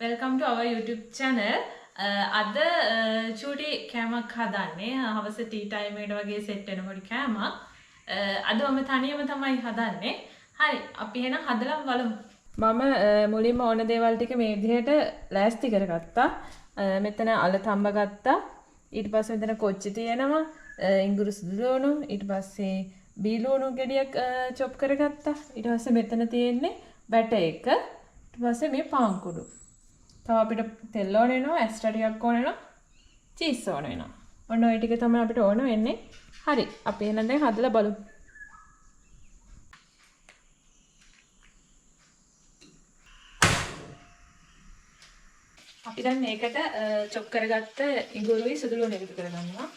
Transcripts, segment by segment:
Welcome to our YouTube channel. අද චූටි කෑමක් හදන්නේ. හවස ටී ටයිම් එකට වගේ සෙට් වෙන පොඩි කෑමක්. අද මම තනියම තමයි හදන්නේ. හරි, අපි එහෙනම් හදලා බලමු. මම මුලින්ම ඕන දේවල් ටික මේ විදිහට ලෑස්ති කරගත්තා. මෙතන අල තම්බ ගත්තා. ඊට පස්සේ මෙතන කොච්චි තියෙනවා. ඉඟුරු සුදු ලුණු, ඊට පස්සේ බී ලුණු ගෙඩියක් චොප් කරගත්තා. ඊට පස්සේ මෙතන තියෙන්නේ බැටර් එක. ඊට පස්සේ මේ පාන් කුඩු. තව අපිට තෙල් ඕන වෙනවා, ඇස්ට්‍රා ටිකක් ඕන වෙනවා, චීස් ඕන වෙනවා. ඔන්න ඔය ටික තමයි අපිට ඕන වෙන්නේ. හරි, අපි එහෙනම් දැන් හදලා බලමු. අපි දැන් මේකට චොප් කරගත්ත ඉඟුරුයි සුදු ලුණු එකතු කරගන්නවා.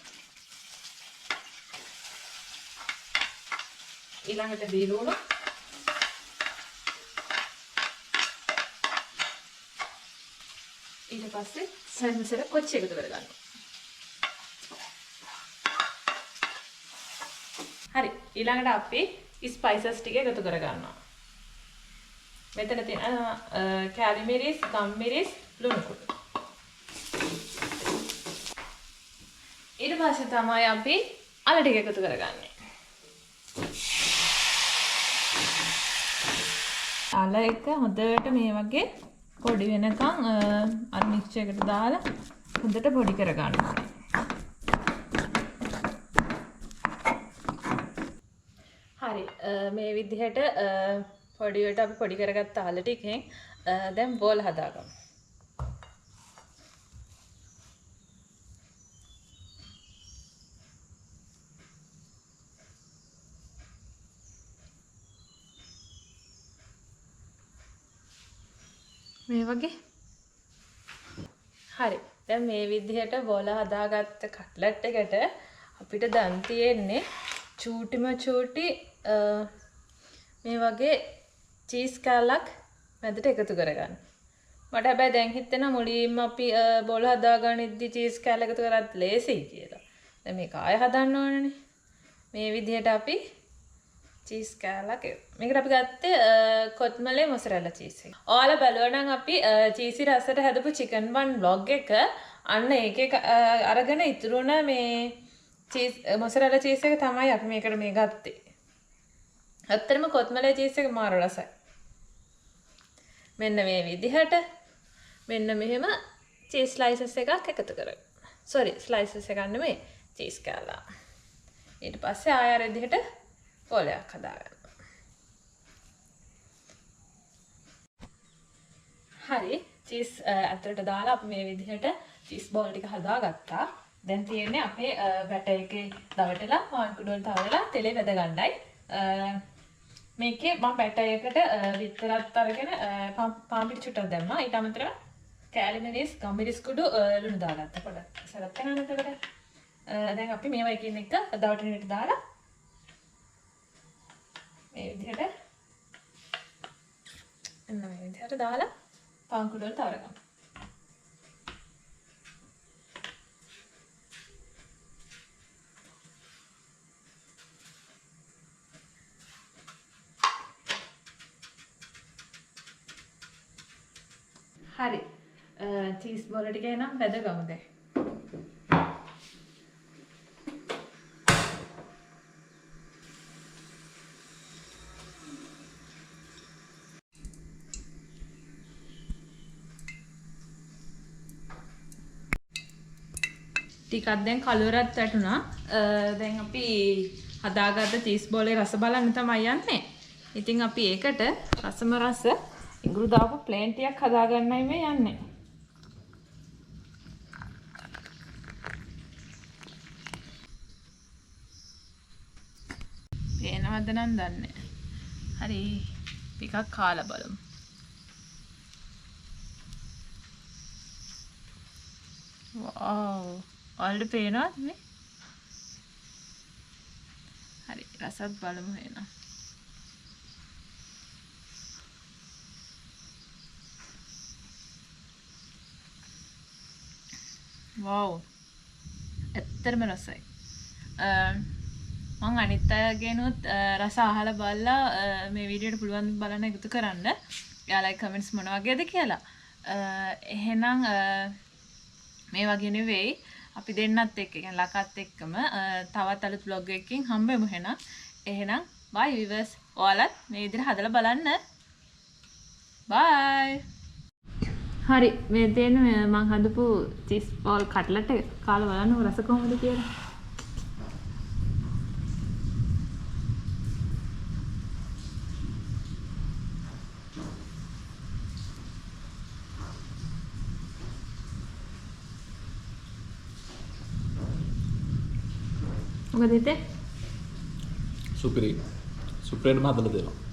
ඊළඟට බී ලුණු, ඊට පස්සේ සැරමසර කොච්චි එකතු කරගන්නවා. හරි, ඊළඟට අපි ස්පයිසස් ටික එකතු කරගන්නවා. මෙතන තියෙන කැලි මිරිස්, ගම් මිරිස්, ලුණු කුඩු. ඊට පස්සේ තමයි අපි අල ටික එකතු කරගන්නේ. අල එක හොඳට මේ වගේ පොඩි වෙනකන් අර මික්ස්චර් එකට දාලා හොඳට පොඩි කරගන්න ඕනේ. හරි, මේ විදිහට පොඩියට අපි පොඩි කරගත්ත අල ටිකෙන් දැන් බෝල් හදාගමු. මේ වගේ. හරි, දැන් මේ විදිහට බෝල හදාගත්ත කට්ලට් එකට අපිට දැන් තියෙන්නේ චූටිම චූටි මේ වගේ චීස් කෑල්ලක් මැදට එකතු කරගන්න. මට හැබැයි දැන් හිතෙනවා මුලින්ම අපි බෝල හදාගනිද්දි චීස් කෑල්ල එකතු කරත් ලේසියි කියලා. දැන් මේක ආය හදන්න ඕනනේ. මේ විදිහට අපි චීස් කෑල්ලක් මේකට අපි ගත්තේ කොත්මලේ මොසරෙල්ලා චීස් එක. ඔයාලා බලුවා නම් අපි චීසි රසට හදපු චිකන් බන් vlog එක අන්න ඒකේ අරගෙන ඉතුරුන මේ චීස් මොසරෙල්ලා චීස් එක තමයි අපි මේකට මේ ගත්තේ. ඇත්තටම කොත්මලේ චීස් එක මාර රසයි. මෙන්න මේ විදිහට මෙන්න මෙහෙම චීස් ස්ලයිසස් එකක් එකතු කරගන්න. සෝරි, ස්ලයිසස් එකක් නෙමෙයි, චීස් කෑල්ල. ඊට පස්සේ ආය අර විදිහට බෝලයක් හදාගන්න. හරි, චීස් ඇතුළට දාලා අපි මේ විදිහට චීස් බෝල් ටික හදාගත්තා. දැන් තියෙන්නේ අපේ බැටර් එකේ දවටලා පාන් කුඩු වල තවලා තෙලේ වැද ගන්නයි. මේකේ මම බැටර් එකට විතරක් අරගෙන පාන් පිටි චුට්ටක් දැම්මා. ඊට අමතරව කැලි මිරිස්, ගම් මිරිස් කුඩු ලුණු දාගත්තා. පොඩක් සලක් කරනවා එතකොට. දැන් අපි මේවා එකින් එක දවටලට දාලා මේ විදිහට මේ විදිහට දාලා පාන් කුඩු වලට අවරගමු. හරි, චීස් බෝල ටික එනම් වැදගමු දැන්. ටිකක් දැන් කලවරත් වැටුණා. දැන් අපි හදාගත්ත චීස් බෝලේ රස බලන්න තමයි යන්නේ. ඉතින් අපි ඒකට රසම රස ඉඟුරු දාපු ප්ලේන් ටිකක් හදාගන්නයි මේ යන්නේ. පේනවද නම් දන්නේ. හරි, ටිකක් කාලා බලමු. වව්, ඔයාලට පේනවද මේ? හරි, රසත් බලමු එහෙනම්. වව්, ඇත්තටම රසයි. මම අනිත් අයගෙනුත් රස අහලා බලලා මේ වීඩියෝට පුළුවන් බලන්න එකතු කරන්න. එයාලගේ කමෙන්ට්ස් මොන වගේද කියලා. එහෙනම් මේ වගේ නෙවෙයි අපි දෙන්නත් එක්ක يعني ලකත් එක්කම තවත් අලුත් vlog එකකින් හම්බෙමු එහෙනම් bye viewers ඔයාලත් මේ විදිහට හදලා බලන්න bye හරි මේ තියෙන්නේ මම හදපු චීස් බෝල් කට්ලට් එක කාලා බලන්නකො රස කොහොමද කියලා මොකද හිතේ සුපිරි සුපිරිම හදලා දෙනවා